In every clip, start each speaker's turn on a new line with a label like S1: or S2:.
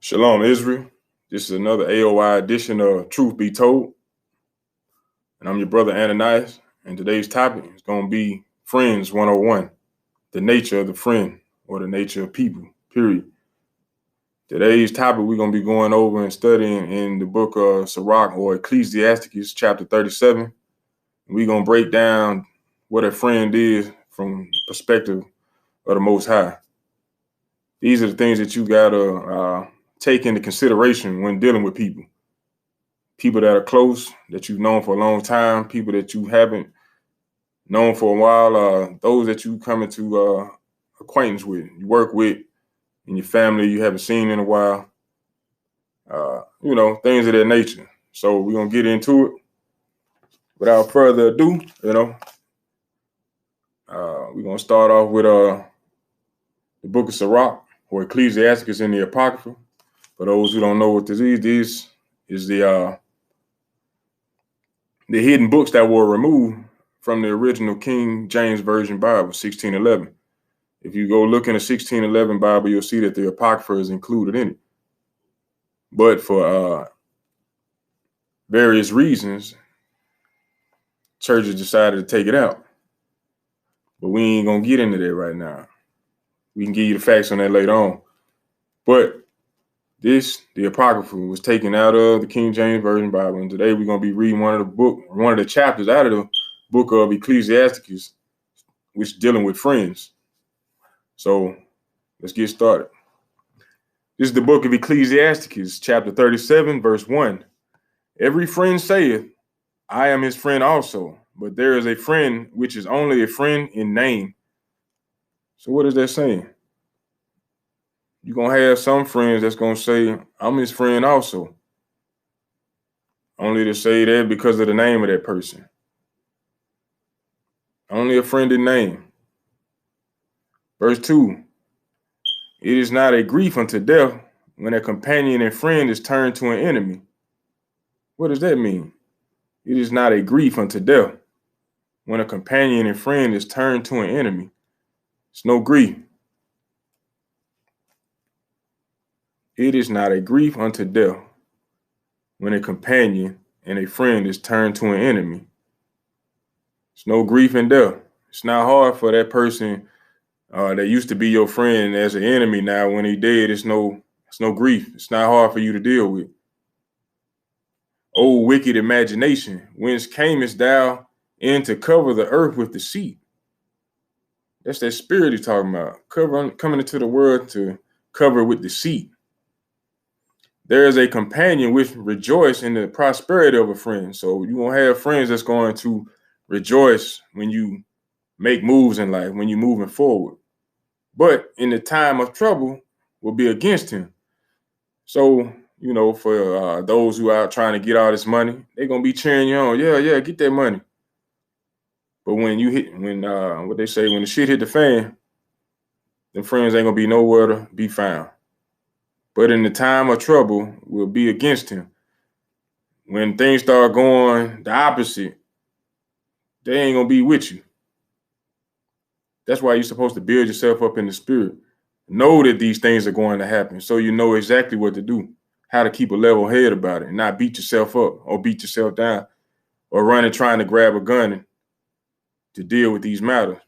S1: Shalom, Israel. This is another A.O.I edition of Truth Be Told. And I'm your brother Ananias. And today's topic is going to be Friends 101, the nature of the friend or the nature of people, period. Today's topic we're going to be going over and studying in the book of Sirach or Ecclesiasticus, chapter 37. We're going to break down what a friend is from the perspective of the Most High. These are the things that you got to take into consideration when dealing with people. People that are close, that you've known for a long time, people that you haven't known for a while, those that you come into acquaintance with, you work with, in your family you haven't seen in a while, things of that nature. So we're going to get into it. Without further ado, we're going to start off with the book of Sirach or Ecclesiasticus in the Apocrypha. For those who don't know what this is the hidden books that were removed from the original King James Version Bible, 1611. If you go look in the 1611 Bible, you'll see that the Apocrypha is included in it. But for various reasons, churches decided to take it out. But we ain't going to get into that right now. We can give you the facts on that later on. But the Apocrypha was taken out of the King James Version Bible. And today we're going to be reading one of the chapters out of the book of Ecclesiasticus, which is dealing with friends. So let's get started. This is the book of Ecclesiasticus, chapter 37, verse 1. Every friend saith, I am his friend also, but there is a friend which is only a friend in name. So what is that saying? You're going to have some friends that's going to say, I'm his friend also. Only to say that because of the name of that person. Only a friend in name. Verse 2. It is not a grief unto death when a companion and friend is turned to an enemy. What does that mean? It is not a grief unto death when a companion and friend is turned to an enemy. It's no grief. It is not a grief unto death when a companion and a friend is turned to an enemy. It's no grief in death. It's not hard for that person that used to be your friend as an enemy now. When he dead, it's no grief. It's not hard for you to deal with. O wicked imagination, whence camest thou in to cover the earth with deceit? That's that spirit he's talking about. Coming into the world to cover with deceit. There is a companion which rejoice in the prosperity of a friend. So you won't have friends that's going to rejoice when you make moves in life, when you're moving forward. But in the time of trouble will be against him. So, for those who are trying to get all this money, they're going to be cheering you on. Yeah, get that money. But when what they say, when the shit hit the fan, them friends ain't going to be nowhere to be found. But in the time of trouble will be against him. When things start going the opposite, they ain't going to be with you. That's why you're supposed to build yourself up in the spirit. Know that these things are going to happen so you know exactly what to do, how to keep a level head about it and not beat yourself up or beat yourself down or run and trying to grab a gun to deal with these matters.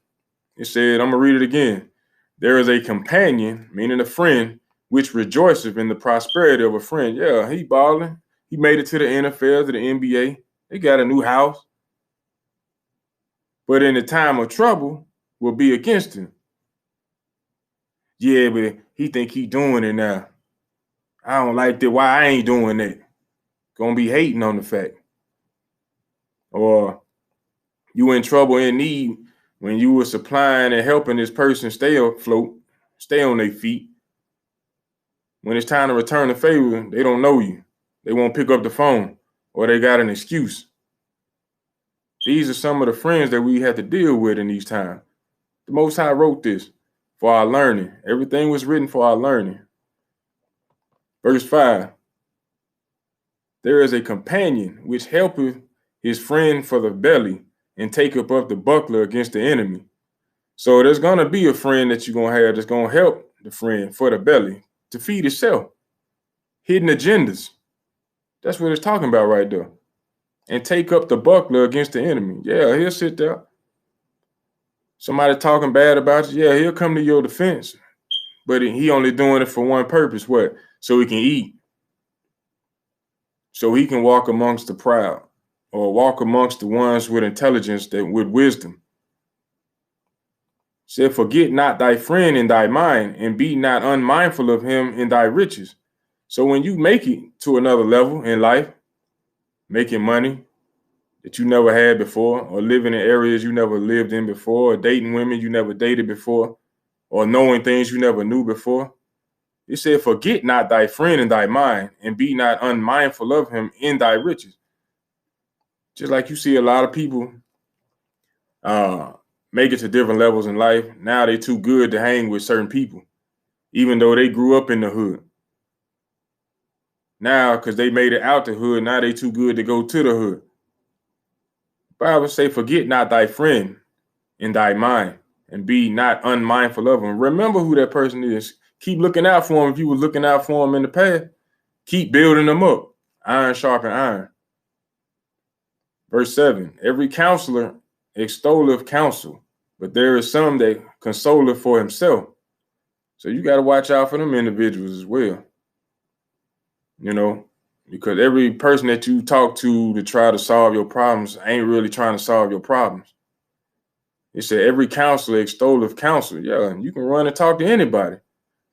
S1: It said, I'm going to read it again. There is a companion, meaning a friend, which rejoiceth in the prosperity of a friend. Yeah, he balling. He made it to the NFL, to the NBA. They got a new house. But in the time of trouble, will be against him. Yeah, but he think he doing it now. I don't like that. Why I ain't doing that? Gonna be hating on the fact. Or you in trouble, in need, when you were supplying and helping this person stay afloat, stay on their feet. When it's time to return the favor, they don't know you. They won't pick up the phone or they got an excuse. These are some of the friends that we have to deal with in these times. The Most High wrote this for our learning. Everything was written for our learning. Verse 5. There is a companion which helpeth his friend for the belly and taketh up the buckler against the enemy. So there's going to be a friend that you're going to have that's going to help the friend for the belly to feed itself. hidden agendas. That's what it's talking about right there. And take up the buckler against the enemy. Yeah, he'll sit there. Somebody talking bad about you, yeah, he'll come to your defense. But he only doing it for one purpose, what? So he can eat. So he can walk amongst the proud, or walk amongst the ones with intelligence, that with wisdom. Said, forget not thy friend in thy mind, and be not unmindful of him in thy riches. So when you make it to another level in life, making money that you never had before, or living in areas you never lived in before, or dating women you never dated before, or knowing things you never knew before, it said, forget not thy friend in thy mind, and be not unmindful of him in thy riches. Just like you see a lot of people make it to different levels in life. Now they too good to hang with certain people, even though they grew up in the hood. Now, because they made it out the hood, now they too good to go to the hood. Bible say, forget not thy friend in thy mind, and be not unmindful of him. Remember who that person is. Keep looking out for him. If you were looking out for him in the past, keep building them up. Iron sharpen iron. Verse 7, every counselor extolleth counsel, but there is some that consoleth for himself. So you got to watch out for them individuals as well. You know, because every person that you talk to try to solve your problems ain't really trying to solve your problems. It said every counselor extolleth counsel. Yeah, you can run and talk to anybody.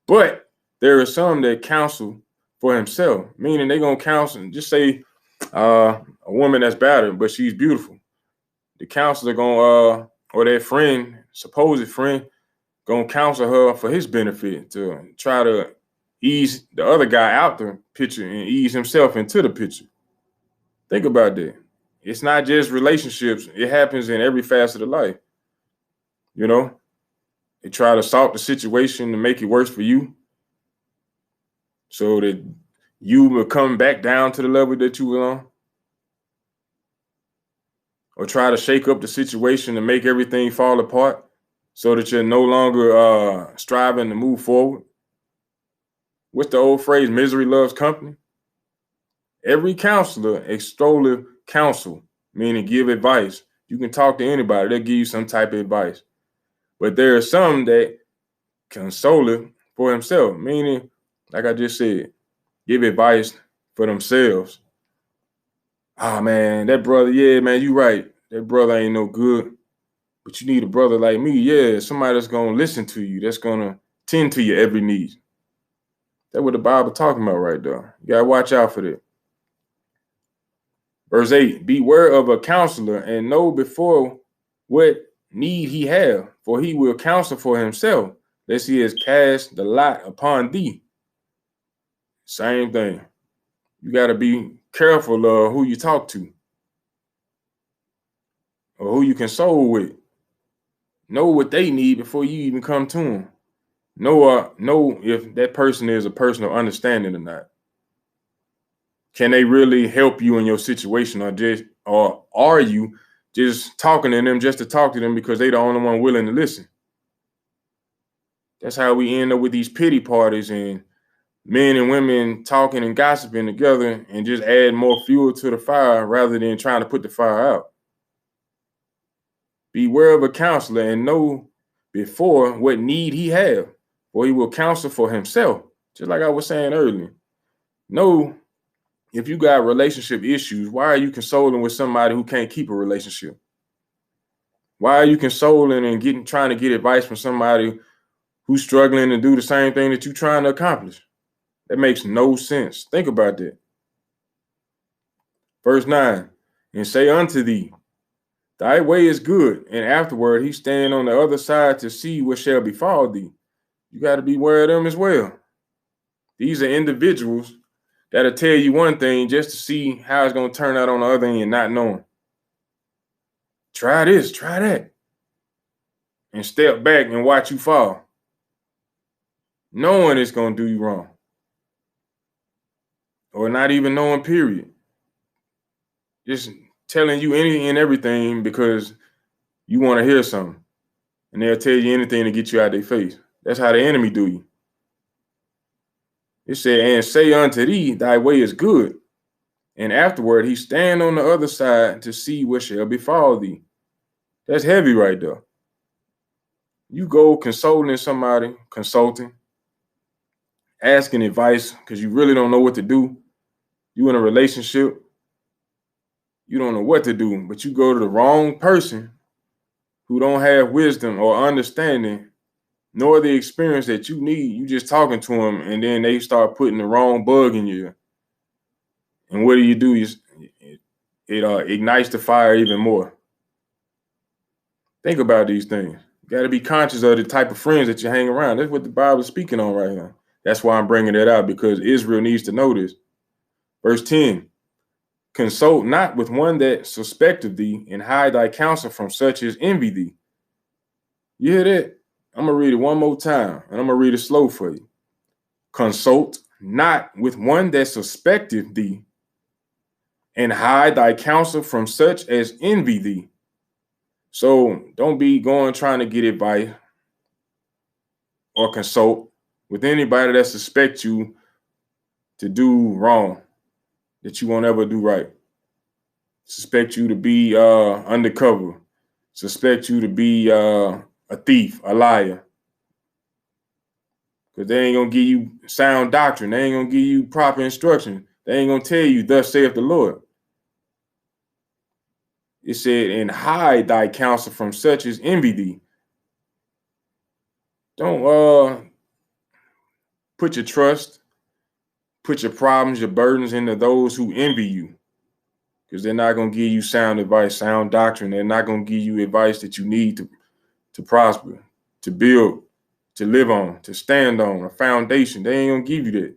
S1: But there are some that counsel for himself, meaning they're going to counsel. Just say a woman that's battered, but she's beautiful. The counselor going or their friend, supposed friend, going to counsel her for his benefit, to try to ease the other guy out the picture and ease himself into the picture. Think about that. It's not just relationships. It happens in every facet of life. You know, they try to solve the situation to make it worse for you, so that you will come back down to the level that you were on, or try to shake up the situation to make everything fall apart, so that you're no longer striving to move forward. What's the old phrase? Misery loves company. Every counselor extolleth counsel, meaning give advice. You can talk to anybody. They'll give you some type of advice. But there are some that consoleth for himself, meaning, like I just said, give advice for themselves. Ah, man, that brother, yeah, man, you right. That brother ain't no good. But you need a brother like me. Yeah, somebody that's going to listen to you, that's going to tend to your every need. That's what the Bible talking about right there. You got to watch out for that. Verse 8, beware of a counselor, and know before what need he have, for he will counsel for himself, lest he has cast the lot upon thee. Same thing. You got to be careful of who you talk to, or who you console with. Know what they need before you even come to them. Know if that person is a person of understanding or not. Can they really help you in your situation, or are you just talking to them just to talk to them because they the only one willing to listen? That's how we end up with these pity parties and men and women talking and gossiping together, and just add more fuel to the fire rather than trying to put the fire out. Beware of a counselor, and know before what need he have, for he will counsel for himself. Just like I was saying earlier. Know if you got relationship issues, why are you consoling with somebody who can't keep a relationship? Why are you consoling and trying to get advice from somebody who's struggling to do the same thing that you're trying to accomplish? That makes no sense. Think about that. Verse 9, and say unto thee, thy way is good, and afterward he stand on the other side to see what shall befall thee. You got to beware of them as well. These are individuals that'll tell you one thing just to see how it's going to turn out on the other end, not knowing. Try this, try that, and step back and watch you fall, knowing it's going to do you wrong, or not even knowing, period. Just telling you anything and everything because you want to hear something, and they'll tell you anything to get you out of their face. That's how the enemy do you. It said, and say unto thee, thy way is good. And afterward he stand on the other side to see what shall befall thee. That's heavy right there. You go consulting somebody, consulting, asking advice because you really don't know what to do. You in a relationship, you don't know what to do, but you go to the wrong person who don't have wisdom or understanding, nor the experience that you need. You just talking to them, and then they start putting the wrong bug in you. And what do? It ignites the fire even more. Think about these things. You got to be conscious of the type of friends that you hang around. That's what the Bible is speaking on right now. That's why I'm bringing it out, because Israel needs to know this. Verse 10, consult not with one that suspecteth thee, and hide thy counsel from such as envy thee. You hear that? I'm going to read it one more time, and I'm going to read it slow for you. Consult not with one that suspecteth thee, and hide thy counsel from such as envy thee. So don't be going trying to get advice or consult with anybody that suspects you to do wrong, that you won't ever do right. Suspect you to be undercover. Suspect you to be a thief, a liar. Because they ain't going to give you sound doctrine. They ain't going to give you proper instruction. They ain't going to tell you, thus saith the Lord. It said, and hide thy counsel from such as envy thee. Don't put your trust, put your problems, your burdens into those who envy you, because they're not going to give you sound advice, sound doctrine. They're not going to give you advice that you need to prosper, to build, to live on, to stand on, a foundation. They ain't going to give you that.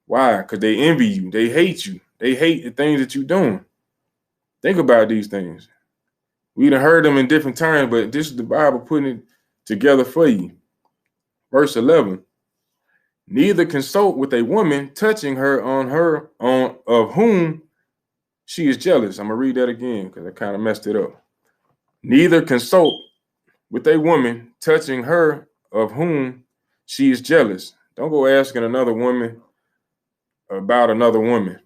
S1: Why? Because they envy you. They hate you. They hate the things that you're doing. Think about these things. We done heard them in different terms, but this is the Bible putting it together for you. Verse 11. Neither consult with a woman touching her on of whom she is jealous. I'm going to read that again because I kind of messed it up. Neither consult with a woman touching her of whom she is jealous. Don't go asking another woman about another woman,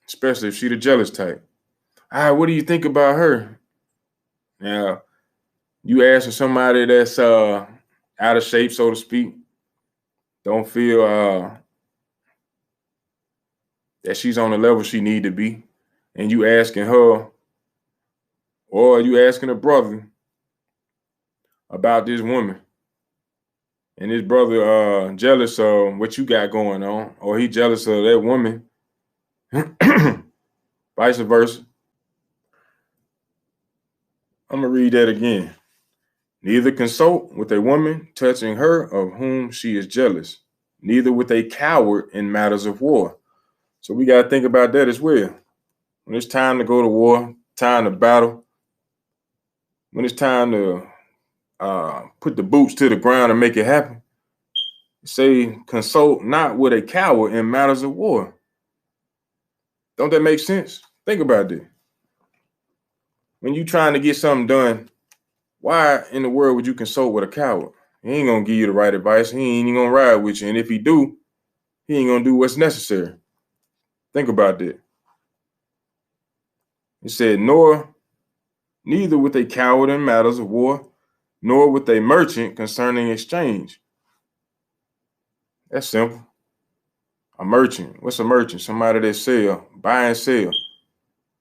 S1: especially if she's the jealous type. What do you think about her? Now, you asking somebody that's out of shape, so to speak, don't feel that she's on the level she need to be, and you asking her, or you asking a brother about this woman, and this brother jealous of what you got going on, or he jealous of that woman, vice versa. I'm going to read that again. Neither consult with a woman touching her of whom she is jealous, neither with a coward in matters of war. So we got to think about that as well. When it's time to go to war, time to battle, when it's time to put the boots to the ground and make it happen, say consult not with a coward in matters of war. Don't that make sense? Think about that. When you trying to get something done, why in the world would you consult with a coward? He ain't going to give you the right advice. He ain't even going to ride with you. And if he do, he ain't going to do what's necessary. Think about that. It said, neither with a coward in matters of war, nor with a merchant concerning exchange. That's simple. A merchant. What's a merchant? Somebody that sell, buy and sell.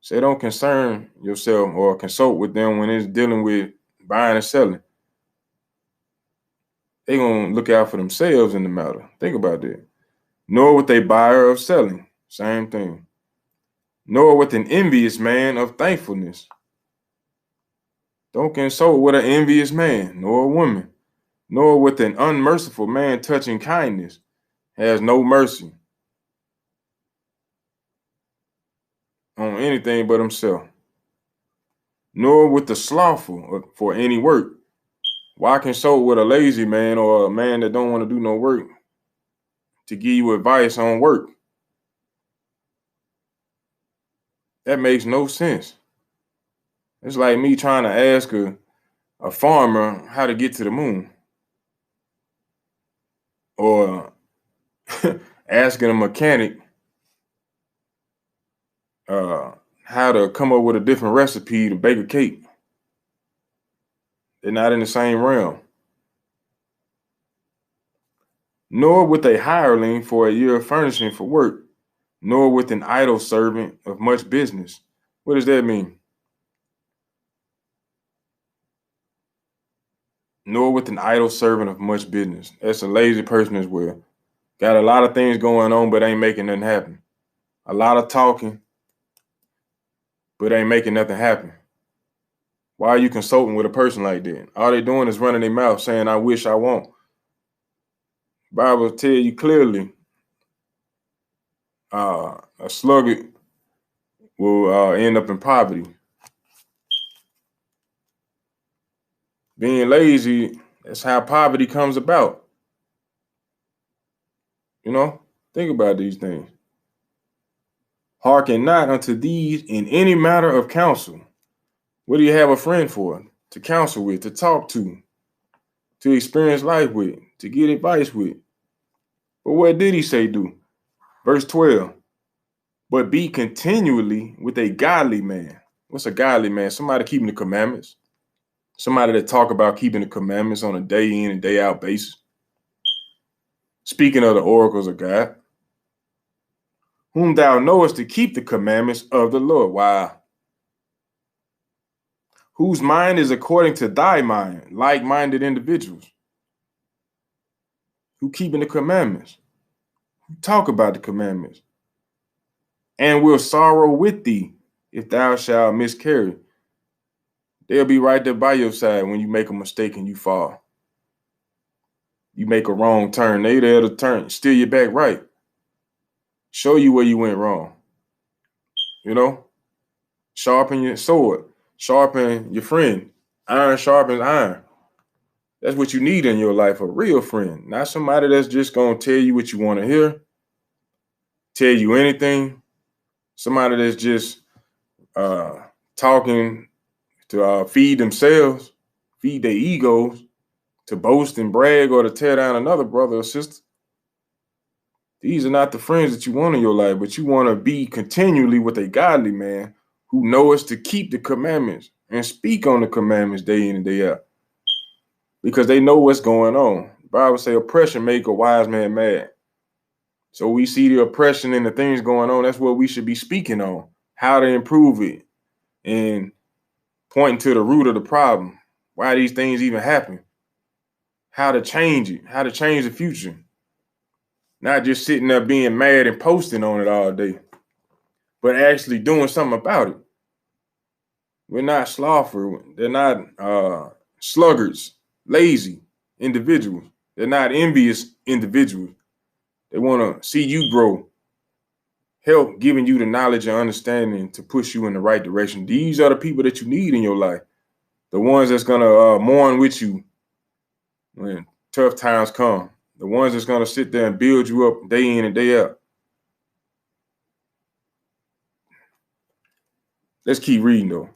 S1: So don't concern yourself or consult with them when it's dealing with buying and selling. They gonna look out for themselves in the matter. Think about that. Nor with a buyer of selling. Same thing. Nor with an envious man of thankfulness. Don't consult with an envious man, nor a woman, nor with an unmerciful man touching kindness. Has no mercy on anything but himself. Nor with the slothful for any work. Why consult with a lazy man or a man that don't want to do no work to give you advice on work? That makes no sense. It's like me trying to ask a farmer how to get to the moon, or asking a mechanic how to come up with a different recipe to bake a cake. They're not in the same realm. Nor with a hireling for a year of furnishing for work, nor with an idle servant of much business. What does that mean? Nor with an idle servant of much business. That's a lazy person as well. Got a lot of things going on, but ain't making nothing happen. A lot of talking, but ain't making nothing happen. Why are you consulting with a person like that? All they doing is running their mouth saying, I wish, I won't. Bible tell you clearly, a sluggard will end up in poverty. Being lazy, that's how poverty comes about. You know, think about these things. Hearken not unto these in any matter of counsel. What do you have a friend for? To counsel with, to talk to experience life with, to get advice with. But what did he say do? Verse 12. But be continually with a godly man. What's a godly man? Somebody keeping the commandments. Somebody that talk about keeping the commandments on a day in and day out basis. Speaking of the oracles of God. Whom thou knowest to keep the commandments of the Lord. Wow. Whose mind is according to thy mind, like-minded individuals. Who keeping the commandments. Who talk about the commandments. And will sorrow with thee if thou shalt miscarry. They'll be right there by your side when you make a mistake and you fall. You make a wrong turn, they there to turn, steer you back right. Show you where you went wrong. You know? Sharpen your sword. Sharpen your friend. Iron sharpens iron. That's what you need in your life, a real friend. Not somebody that's just going to tell you what you want to hear, tell you anything. Somebody that's just talking to feed themselves, feed their egos, to boast and brag or to tear down another brother or sister. These are not the friends that you want in your life, but you want to be continually with a godly man who knows to keep the commandments and speak on the commandments day in and day out. Because they know what's going on. The Bible says oppression make a wise man mad. So we see the oppression and the things going on. That's what we should be speaking on, how to improve it and pointing to the root of the problem. Why these things even happen, how to change it, how to change the future. Not just sitting there being mad and posting on it all day, but actually doing something about it. We're not slothful. They're not sluggards, lazy individuals. They're not envious individuals. They want to see you grow, help giving you the knowledge and understanding to push you in the right direction. These are the people that you need in your life. The ones that's going to mourn with you when tough times come. The ones that's going to sit there and build you up day in and day out. Let's keep reading though.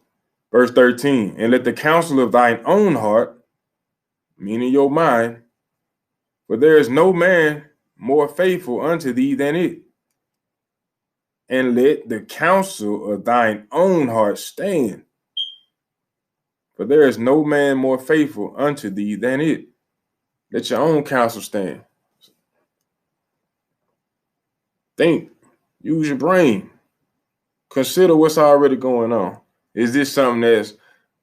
S1: Verse 13, and let the counsel of thine own heart, meaning your mind, for there is no man more faithful unto thee than it. And let the counsel of thine own heart stand, for there is no man more faithful unto thee than it. Let your own counsel stand. Think, use your brain. Consider what's already going on. Is this something that's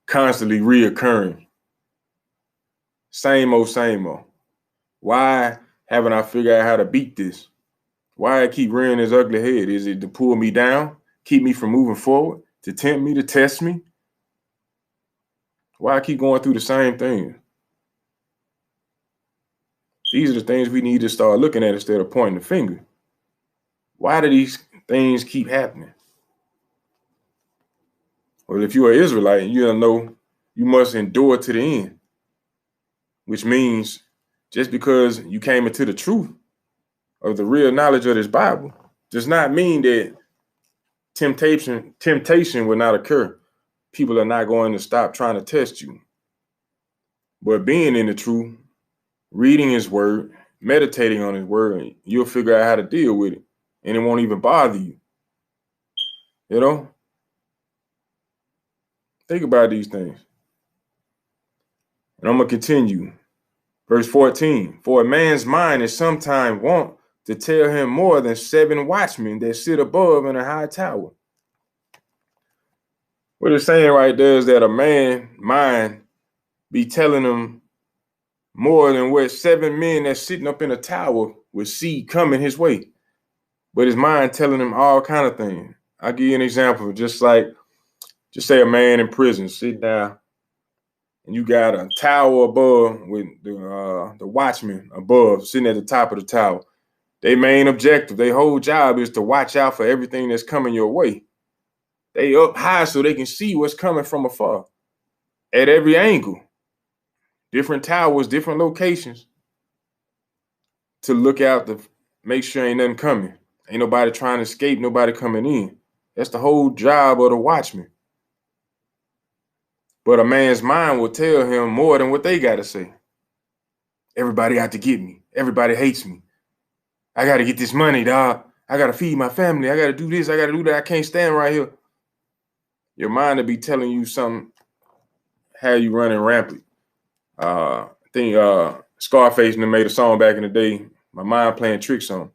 S1: constantly reoccurring? Same old. Why haven't I figured out how to beat this? Why I keep rearing his ugly head? Is it to pull me down, keep me from moving forward, to tempt me, to test me? Why I keep going through the same thing? These are the things we need to start looking at instead of pointing the finger. Why do these things keep happening? Well, if you're an Israelite, you'll know you must endure to the end, which means just because you came into the truth of the real knowledge of this Bible does not mean that temptation will not occur. People are not going to stop trying to test you. But being in the truth, reading his word, meditating on his word, you'll figure out how to deal with it, and it won't even bother you. You know? Think about these things. And I'm going to continue. Verse 14, for a man's mind is sometime wont to tell him more than 7 watchmen that sit above in a high tower. What it's saying right there is that a man's mind be telling him more than what 7 men that's sitting up in a tower would see coming his way. But his mind telling him all kind of things. I'll give you an example. Just say a man in prison, sit down, and you got a tower above with the watchman above sitting at the top of the tower. Their main objective, their whole job is to watch out for everything that's coming your way. They up high so they can see what's coming from afar at every angle. Different towers, different locations to look out to make sure ain't nothing coming. Ain't nobody trying to escape, nobody coming in. That's the whole job of the watchman. But a man's mind will tell him more than what they got to say. Everybody out to get me. Everybody hates me. I got to get this money, dog. I got to feed my family. I got to do this. I got to do that. I can't stand right here. Your mind will be telling you something, how you running rampant. I think Scarface made a song back in the day, my mind playing tricks on.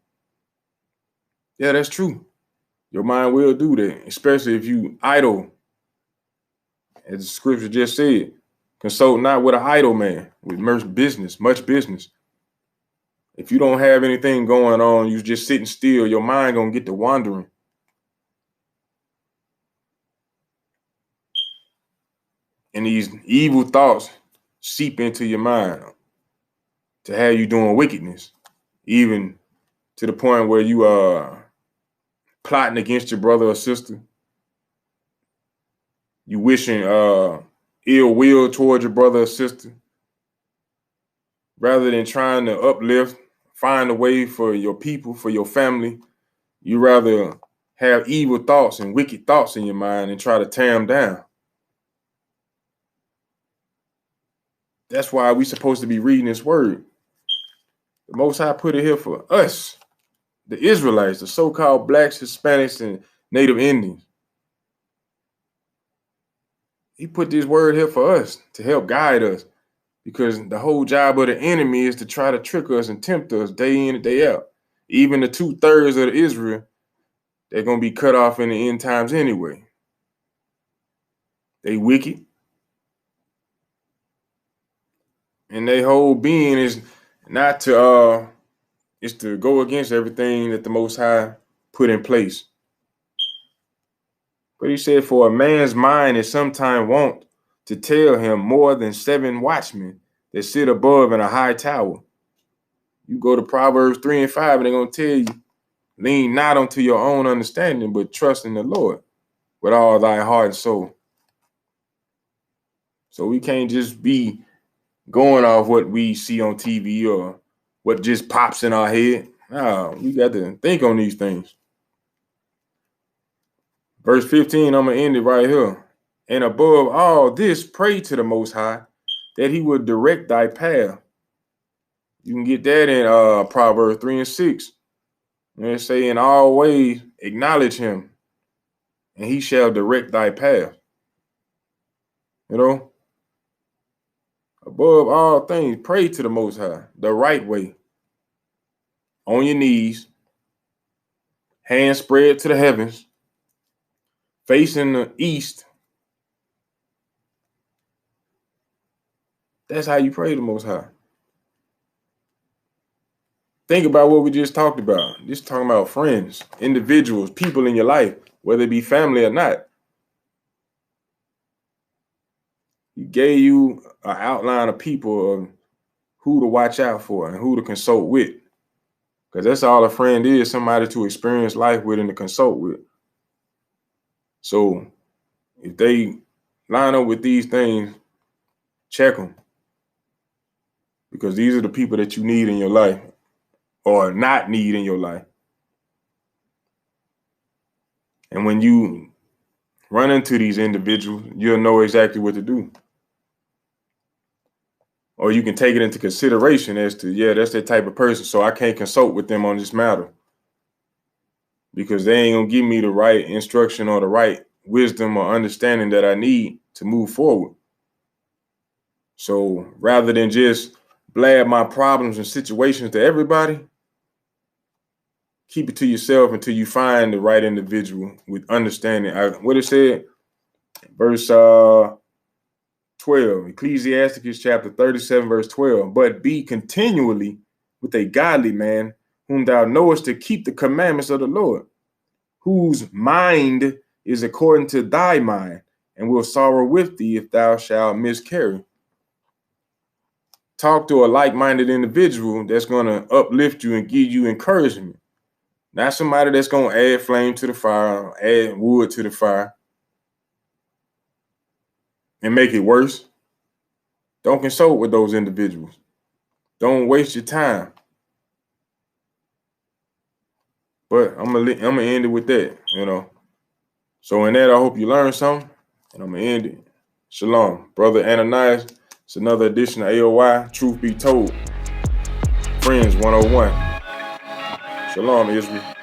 S1: Yeah, that's true. Your mind will do that, especially if you idle. As the scripture just said, consult not with an idle man, with much business. If you don't have anything going on, you just sitting still, your mind gonna get to wandering. And these evil thoughts seep into your mind to have you doing wickedness, even to the point where you are plotting against your brother or sister. You wishing ill will towards your brother or sister. Rather than trying to uplift, find a way for your people, for your family, you rather have evil thoughts and wicked thoughts in your mind and try to tear them down. That's why we're supposed to be reading this word. The Most High put it here for us, the Israelites, the so-called blacks, Hispanics, and Native Indians. He put this word here for us to help guide us, because the whole job of the enemy is to try to trick us and tempt us day in and day out. Even the 2/3 of Israel, they're going to be cut off in the end times anyway. They wicked. And their whole being is not to is to go against everything that the Most High put in place. But he said, for a man's mind is sometime wont to tell him more than 7 watchmen that sit above in a high tower. You go to Proverbs 3 and 5, and they're going to tell you, lean not unto your own understanding, but trust in the Lord with all thy heart and soul. So we can't just be going off what we see on TV or what just pops in our head. No, we got to think on these things. Verse 15, I'm going to end it right here. And above all this, pray to the Most High that he would direct thy path. You can get that in Proverbs 3 and 6. And they say, in all ways acknowledge him, and he shall direct thy path. You know? Above all things, pray to the Most High the right way. On your knees, hands spread to the heavens, facing the east. That's how you pray to the Most High. Think about what we just talked about. Just talking about friends, individuals, people in your life, whether it be family or not. He gave you an outline of people of who to watch out for and who to consult with. Because that's all a friend is, somebody to experience life with and to consult with. So if they line up with these things, check them. Because these are the people that you need in your life or not need in your life. And when you run into these individuals, you'll know exactly what to do. or you can take it into consideration as to, yeah, that's that type of person, so I can't consult with them on this matter because they ain't gonna give me the right instruction or the right wisdom or understanding that I need to move forward. So rather than just blab my problems and situations to everybody, keep it to yourself until you find the right individual with understanding. What it said, verse 12, Ecclesiasticus chapter 37, verse 12. But be continually with a godly man, whom thou knowest to keep the commandments of the Lord, whose mind is according to thy mind, and will sorrow with thee if thou shalt miscarry. Talk to a like-minded individual that's going to uplift you and give you encouragement. Not somebody that's going to add flame to the fire, add wood to the fire, and make it worse. Don't consult with those individuals. Don't waste your time. But I'm gonna end it with that, you know. So in that, I hope you learned something, and I'm gonna end it. Shalom, brother Ananias. It's another edition of A.O.I. Truth Be Told. Friends 101. Shalom, Israel.